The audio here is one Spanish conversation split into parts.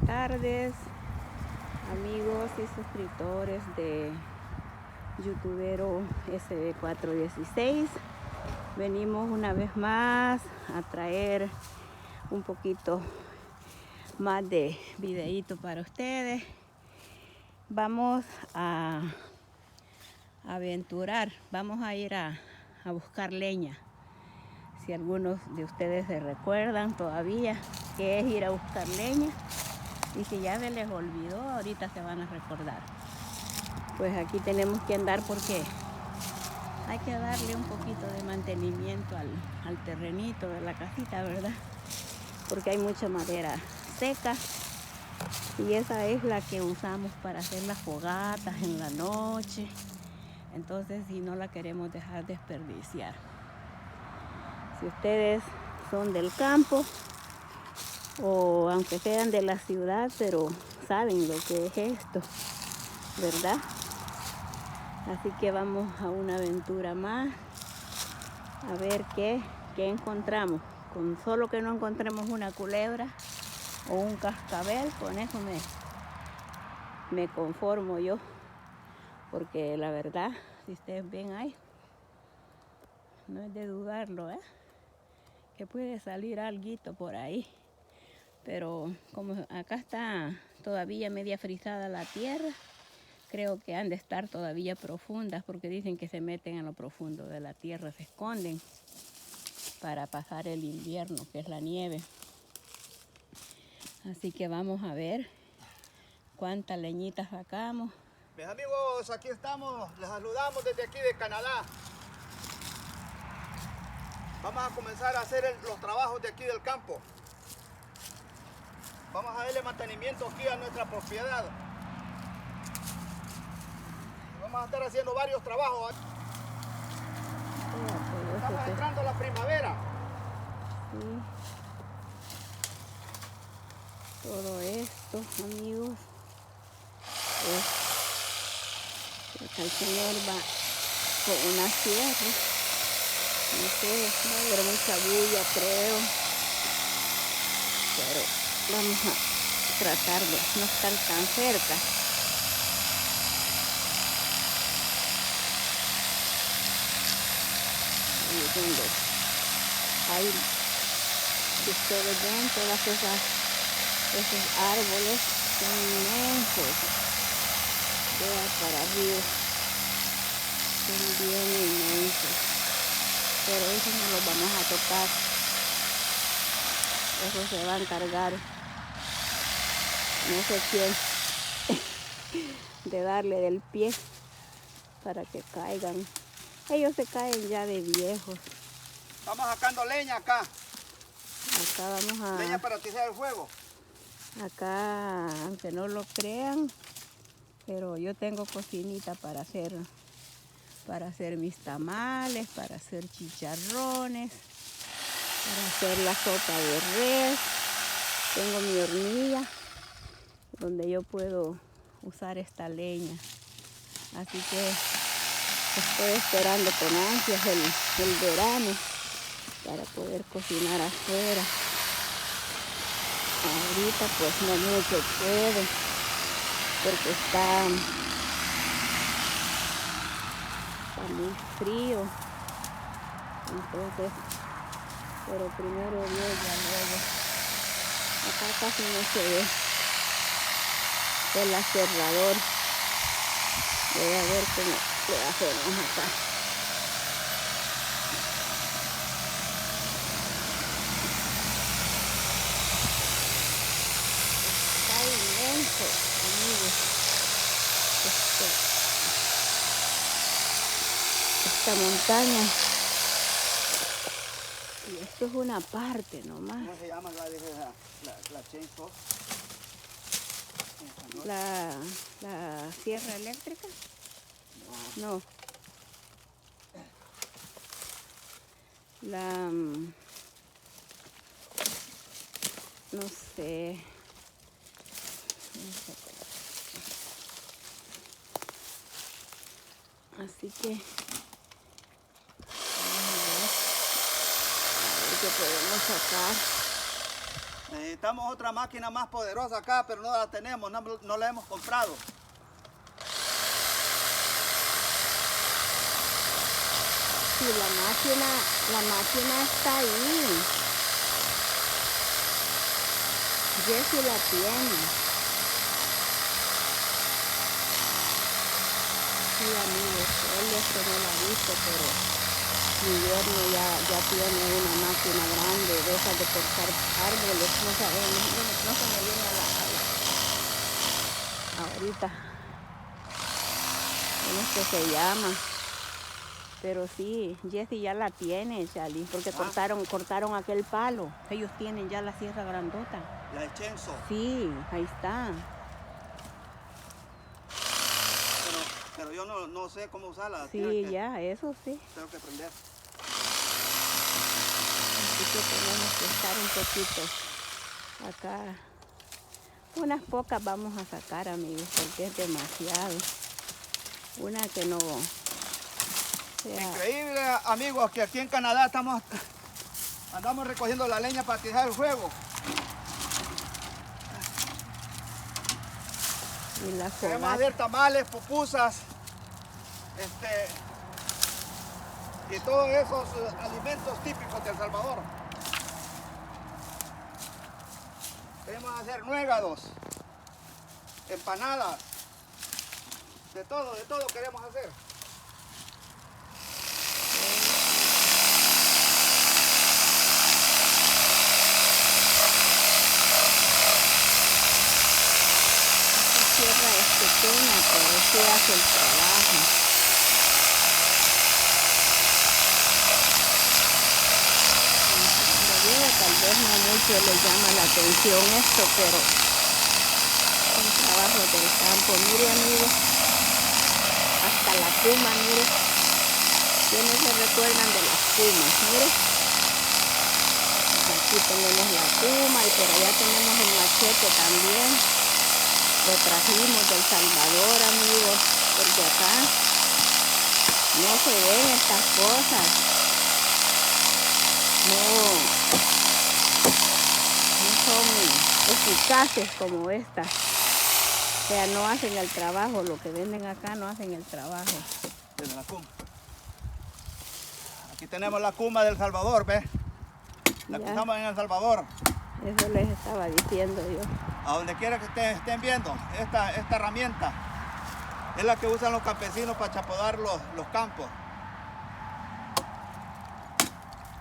tardes, amigos y suscriptores de Youtubero SB416. Venimos una vez más a traer un poquito más de videíto para ustedes. Vamos a aventurar, vamos a ir a buscar leña. Si algunos de ustedes se recuerdan todavía que es ir a buscar leña, y si ya se les olvidó, ahorita se van a recordar. Pues aquí tenemos que andar porque hay que darle un poquito de mantenimiento al terrenito de la casita, ¿verdad? Porque hay mucha madera seca y esa es la que usamos para hacer las fogatas en la noche. Entonces, si no la queremos dejar desperdiciar. Si ustedes son del campo o aunque sean de la ciudad, pero saben lo que es esto, ¿verdad? Así que vamos a una aventura más, a ver qué encontramos. Con solo que no encontremos una culebra o un cascabel, con eso me conformo yo, porque la verdad, si ustedes ven ahí, no es de dudarlo, que puede salir alguito por ahí. Pero como acá está todavía media frisada la tierra, creo que han de estar todavía profundas, porque dicen que se meten en lo profundo de la tierra, se esconden para pasar el invierno, que es la nieve. Así que vamos a ver cuántas leñitas sacamos. Mis amigos, aquí estamos, les saludamos desde aquí de Canadá. Vamos a comenzar a hacer los trabajos de aquí del campo. Vamos a darle mantenimiento aquí a nuestra propiedad. Vamos a estar haciendo varios trabajos. Estamos entrando a la primavera. Sí. Todo esto, amigos, el Señor va con una sierra. No sé, va a haber mucha bulla, creo, pero vamos a tratar de no estar tan cerca. Ahí, si ustedes ven, todas esos árboles son inmensos, vean para arriba, son bien inmensos, pero esos no los vamos a tocar, esos se van a encargar no sé quién de darle del pie para que caigan. Ellos se caen ya de viejos. Estamos sacando leña acá. Acá vamos a... Leña para atizar el fuego. Acá, aunque no lo crean, pero yo tengo cocinita para hacer mis tamales, para hacer chicharrones, para hacer la sopa de res. Tengo mi hornilla donde yo puedo usar esta leña. Así que estoy esperando con ansias el verano para poder cocinar afuera. Ahorita pues no mucho puedo porque está muy frío. Entonces, pero primero Dios, ya luego. Acá casi no se ve el aserrador. Voy a ver cómo le hacemos acá. Está inmenso, amigos. Esta montaña. Y esto es una parte nomás. ¿Cómo se llama la chainsaw? La sierra eléctrica. No. No sé. Así que vamos a ver qué podemos sacar. Necesitamos otra máquina más poderosa acá, pero no la tenemos, no la hemos comprado. Sí, la máquina está ahí. Jessie la tiene. Sí, amigos, él no la ha visto, pero mi yerno ya tiene una máquina grande de esas de cortar árboles. No sabemos, no se me viene ahorita cómo es que se llama. Pero sí, Jessie ya la tiene, Charlie, porque cortaron aquel palo. Ellos tienen ya la sierra grandota. La de Chenzo. Sí, ahí está. Pero yo no sé cómo usarla. Sí, ya, eso sí. Tengo que aprender. Así que tenemos que estar un poquito acá. Unas pocas vamos a sacar, amigos, porque es demasiado. Una que no... Increíble, amigos, que aquí en Canadá andamos recogiendo la leña para tirar el fuego. Y la queremos hacer tamales, pupusas, y todos esos alimentos típicos de El Salvador. Queremos hacer nuegados, empanadas, de todo queremos hacer. Tierra es pequeña, pero sí hace el trabajo. Como digo, tal vez no mucho le llama la atención esto, pero son trabajos del campo. Mire, amigos, hasta la puma, mire. ¿Quiénes se recuerdan de las pumas? Mire. Aquí tenemos la puma y por allá tenemos el machete también. Lo trajimos del Salvador, amigos, porque acá no se ven estas cosas. No son eficaces como estas. O sea, no hacen el trabajo. Lo que venden acá no hacen el trabajo. Desde la cuma. Aquí tenemos la cuma del Salvador, ¿ves? La que usamos en El Salvador. Eso les estaba diciendo yo. A donde quiera que estén viendo, esta herramienta es la que usan los campesinos para chapodar los campos.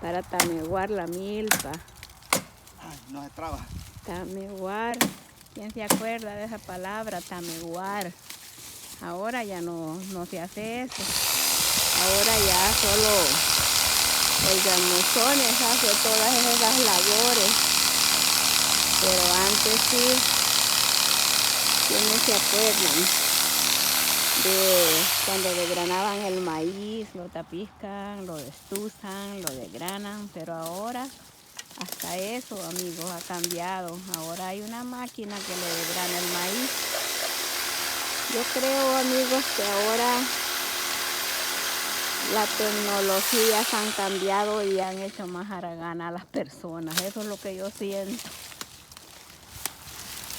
Para tameguar la milpa. Ay, no se traba. Tameguar. ¿Quién se acuerda de esa palabra? Tameguar. Ahora ya no se hace eso. Ahora ya solo el Gamuzones hace todas esas labores. Pero antes sí, ¿quiénes se acuerdan de cuando desgranaban el maíz, lo tapiscan, lo destuzan, lo desgranan? Pero ahora hasta eso, amigos, ha cambiado. Ahora hay una máquina que le desgrana el maíz. Yo creo, amigos, que ahora las tecnologías han cambiado y han hecho más haragana a las personas. Eso es lo que yo siento.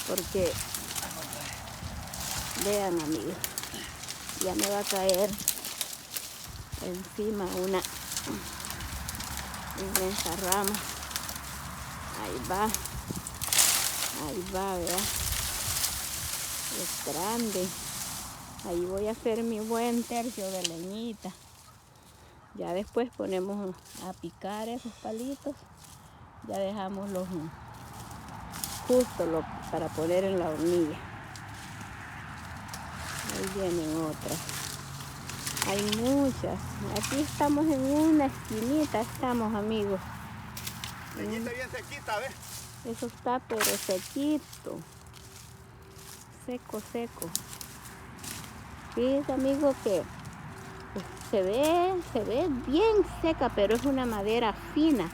Porque, vean, amigos, ya me va a caer encima una inmensa rama. Ahí va, vea. Es grande. Ahí voy a hacer mi buen tercio de leñita. Ya después ponemos a picar esos palitos. Ya dejamos los justo para poner en la hornilla. Ahí vienen otras. Hay muchas. Aquí estamos en una esquinita, amigos. Leñita bien sequita, ¿ves? Eso está pero sequito. Seco. Fíjense, amigos, que se ve bien seca, pero es una madera fina.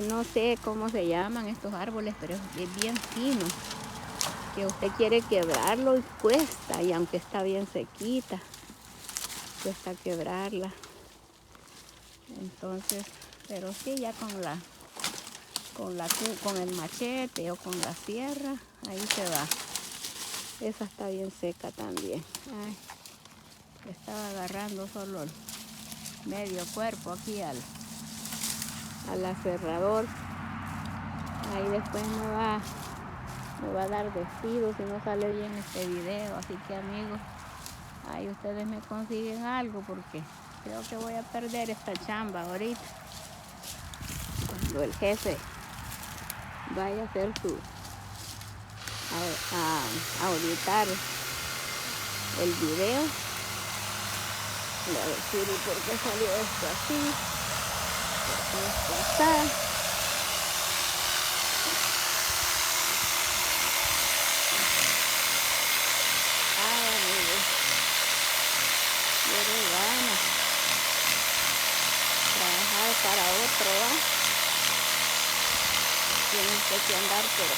No sé cómo se llaman estos árboles, pero es bien fino. Que usted quiere quebrarlo y cuesta, y aunque está bien sequita, cuesta quebrarla. Entonces, pero sí, ya con con el machete o con la sierra, ahí se va. Esa está bien seca también. Ay, estaba agarrando solo el medio cuerpo aquí al aserrador. Ahí después me va a dar despido si no sale bien este video. Así que amigos, ahí ustedes me consiguen algo porque creo que voy a perder esta chamba ahorita. Cuando el jefe vaya a hacer a auditar el video, le voy a decir por qué salió esto así, por qué esto está. Ay, amigos, quiero ganas trabajar para otro, ¿va? Tienen que andar, pero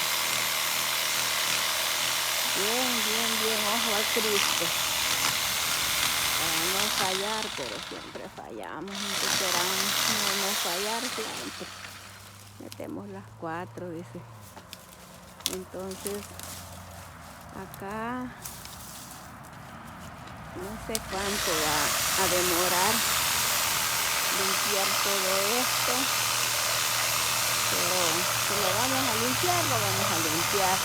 bien, ojo al Cristo, para no fallar, pero siempre fallamos, aunque queramos no fallar, siempre metemos las 4, dice. Entonces, acá no sé cuánto va a demorar limpiar todo esto, pero si lo vamos a limpiar, lo vamos a limpiar.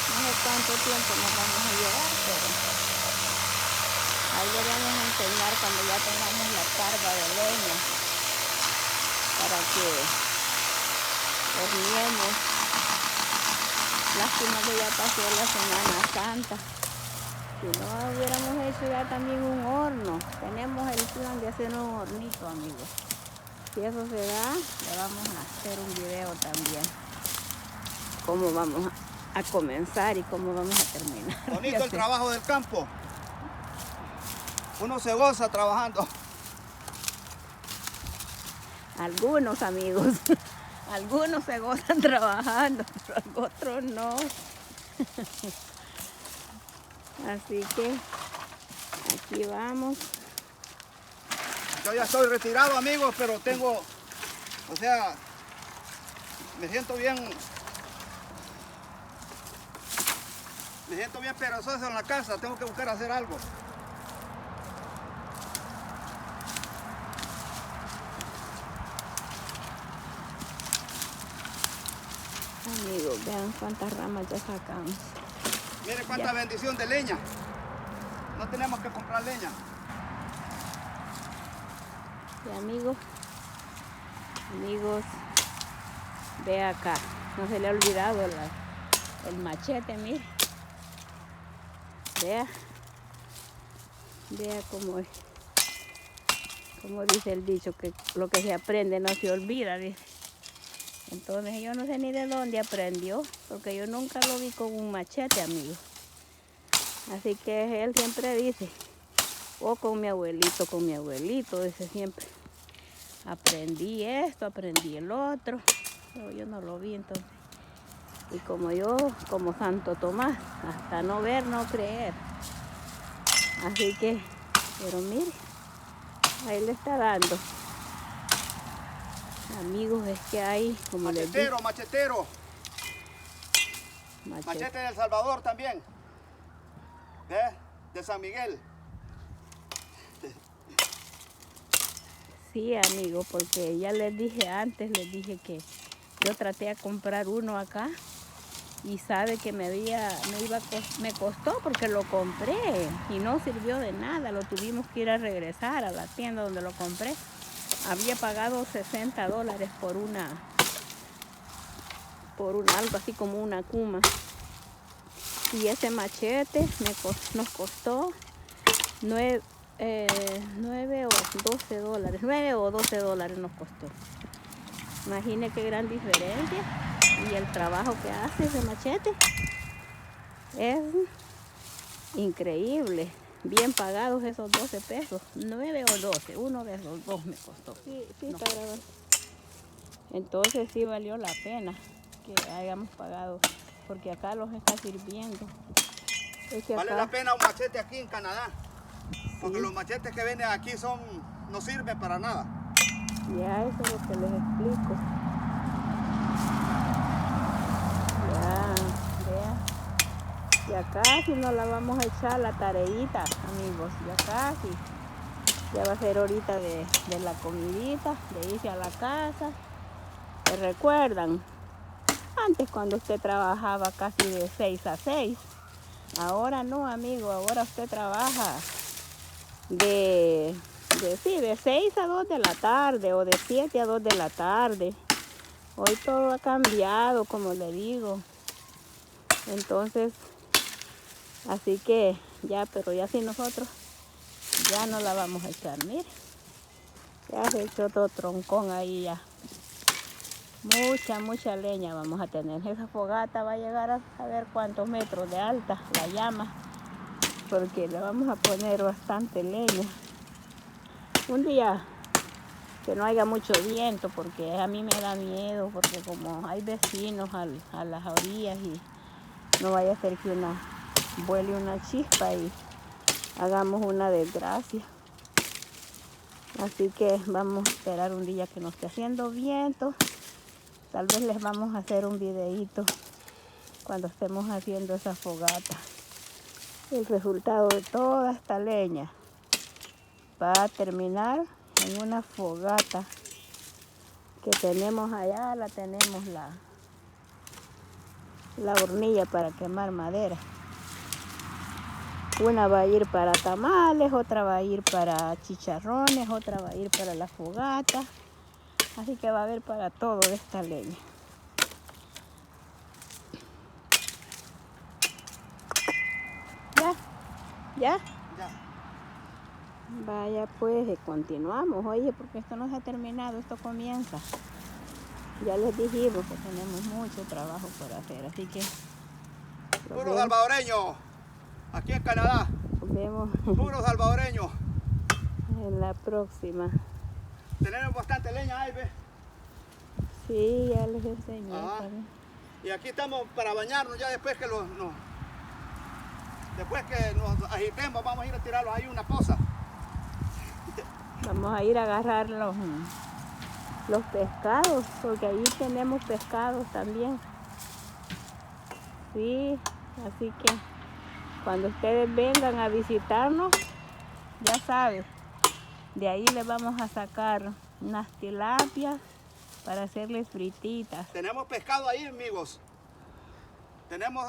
No sé cuánto tiempo nos vamos a llevar, pero ahí le vamos a enseñar cuando ya tengamos la carga de leña para que horneemos. Lástima que ya pasó la Semana Santa. Si no hubiéramos hecho ya también un horno. Tenemos el plan de hacer un hornito, amigos. Si eso se da, le vamos a hacer un video también. Cómo vamos a comenzar y cómo vamos a terminar. Bonito el trabajo del campo. Uno se goza trabajando. Algunos, amigos. Algunos se gozan trabajando, pero otros no. Así que aquí vamos. Yo ya estoy retirado, amigos, pero tengo, o sea, me siento bien perezoso en la casa. Tengo que buscar hacer algo. Amigos, vean cuántas ramas ya sacamos. Mire cuánta bendición de leña. No tenemos que comprar leña. Y amigos, ve acá. No se le ha olvidado el machete, mire. Vea cómo es. Como dice el dicho, que lo que se aprende no se olvida, dice. Entonces yo no sé ni de dónde aprendió, porque yo nunca lo vi con un machete, amigo. Así que él siempre dice, con mi abuelito, dice siempre. Aprendí esto, aprendí el otro, pero yo no lo vi entonces. Y como Santo Tomás, hasta no ver, no creer. Así que, pero mire, ahí le está dando. Amigos, es que hay, como les digo, machetero. Machete de El Salvador también. ¿Ves? De San Miguel. Sí, amigo, porque ya les dije antes, que yo traté de comprar uno acá y sabe que me costó porque lo compré y no sirvió de nada. Lo tuvimos que ir a regresar a la tienda donde lo compré. Había pagado $60 por algo así como una cuma. Y ese machete nos costó $9 o $12. $9 o $12 nos costó. Imagine qué gran diferencia. Y el trabajo que hace ese machete es increíble. Bien pagados esos 12 pesos. 9 o 12. Uno de esos dos me costó. Sí, no. Está grabando. Entonces sí valió la pena que hayamos pagado, porque acá los está sirviendo. Es que vale acá la pena un machete aquí en Canadá. Porque los machetes que venden aquí no sirven para nada. Ya, eso es lo que les explico. Ya casi nos la vamos a echar la tareita, amigos, ya casi. Ya va a ser ahorita de la comidita, de irse a la casa. ¿Se recuerdan? Antes cuando usted trabajaba casi de 6 a 6. Ahora no, amigo, ahora usted trabaja de 6 a 2 de la tarde o de 7 a 2 de la tarde. Hoy todo ha cambiado, como le digo. Entonces, así que ya, pero ya si nosotros ya no la vamos a echar, mire. Ya se echó otro troncón ahí ya. Mucha leña vamos a tener. Esa fogata va a llegar a ver cuántos metros de alta la llama, porque le vamos a poner bastante leña. Un día que no haya mucho viento, porque a mí me da miedo, porque como hay vecinos a las orillas y no vaya a ser que vuele una chispa y hagamos una desgracia. Así que vamos a esperar un día que no esté haciendo viento. Tal vez les vamos a hacer un videíto cuando estemos haciendo esa fogata. El resultado de toda esta leña va a terminar en una fogata que tenemos allá. La tenemos la hornilla para quemar madera. Una va a ir para tamales, otra va a ir para chicharrones, otra va a ir para la fogata. Así que va a haber para todo de esta leña. ¿Ya? Vaya pues, continuamos. Oye, porque esto no se ha terminado, esto comienza. Ya les dijimos que tenemos mucho trabajo por hacer, así que... Puro salvadoreño, aquí en Canadá. Nos vemos Puro salvadoreño. en la próxima. Tenemos bastante leña ahí, ¿ves? Sí, ya les enseñé. Y aquí estamos para bañarnos ya después que después que nos agitemos, vamos a ir a tirarlos ahí una poza. Vamos a ir a agarrar los pescados, porque allí tenemos pescados también. Sí, así que cuando ustedes vengan a visitarnos, ya saben, de ahí les vamos a sacar unas tilapias para hacerles frititas. Tenemos pescado ahí, amigos. Tenemos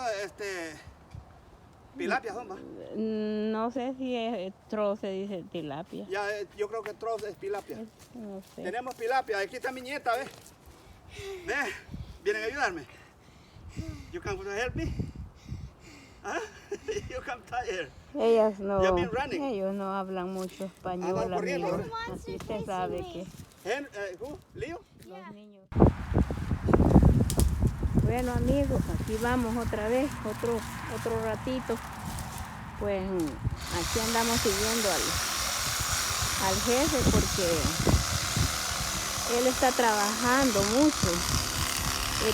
tilapias, ¿no? No sé si es trozo, se dice tilapia. Ya, yo creo que trozo es tilapia. No sé. Tenemos tilapia. Aquí está mi nieta, ¿ves? ¿Ves? ¿Vienen a ayudarme? You can help me? ¿Ah? You come tired. Ellos no hablan mucho español, amigos. Así se sabe que Leo? los niños. Bueno, amigos, aquí vamos otra vez, otro ratito. Pues aquí andamos siguiendo al jefe porque él está trabajando mucho.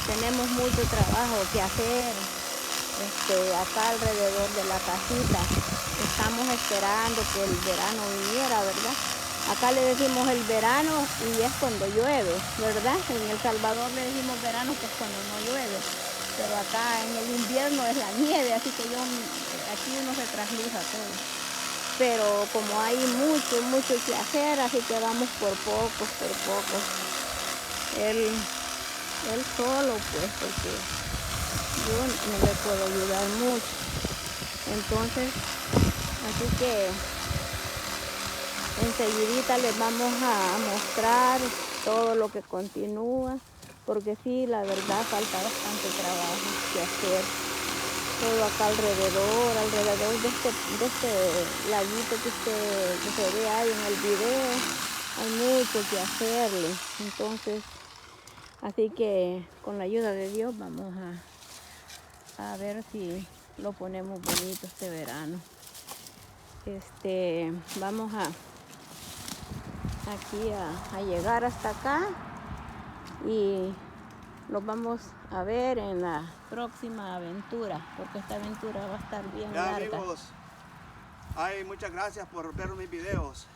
Tenemos mucho trabajo que hacer acá alrededor de la casita. Estamos esperando que el verano viniera, ¿verdad? Acá le decimos el verano y es cuando llueve, ¿verdad? En El Salvador le decimos verano, que es cuando no llueve. Pero acá en el invierno es la nieve, así que aquí uno se trasluza todo. Pero como hay mucho que hacer, así que vamos por pocos. Él solo, pues, porque yo no le puedo ayudar mucho. Entonces, así que enseguidita les vamos a mostrar todo lo que continúa, porque sí, la verdad falta bastante trabajo que hacer. Todo acá alrededor de este laguito que se ve ahí en el video, hay mucho que hacerle. Entonces, así que con la ayuda de Dios vamos a ver si lo ponemos bonito este verano. Vamos aquí a llegar hasta acá y los vamos a ver en la próxima aventura, porque esta aventura va a estar bien larga. Amigos, muchas gracias por ver mis videos.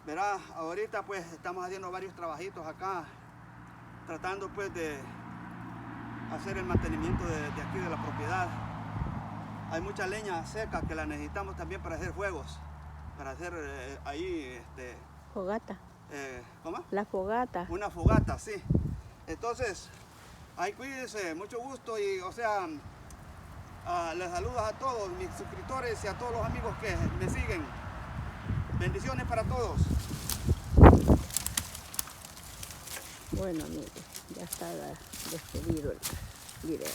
Verá, ahorita pues estamos haciendo varios trabajitos acá, tratando pues de hacer el mantenimiento de aquí de la propiedad. hay mucha leña seca que la necesitamos también para hacer fuegos, para hacer ahí, Fogata. ¿cómo? La fogata. Una fogata, sí. Entonces, ahí cuídense, mucho gusto y, o sea, les saludos a todos mis suscriptores y a todos los amigos que me siguen. Bendiciones para todos. Bueno amigos, ya está despedido el video.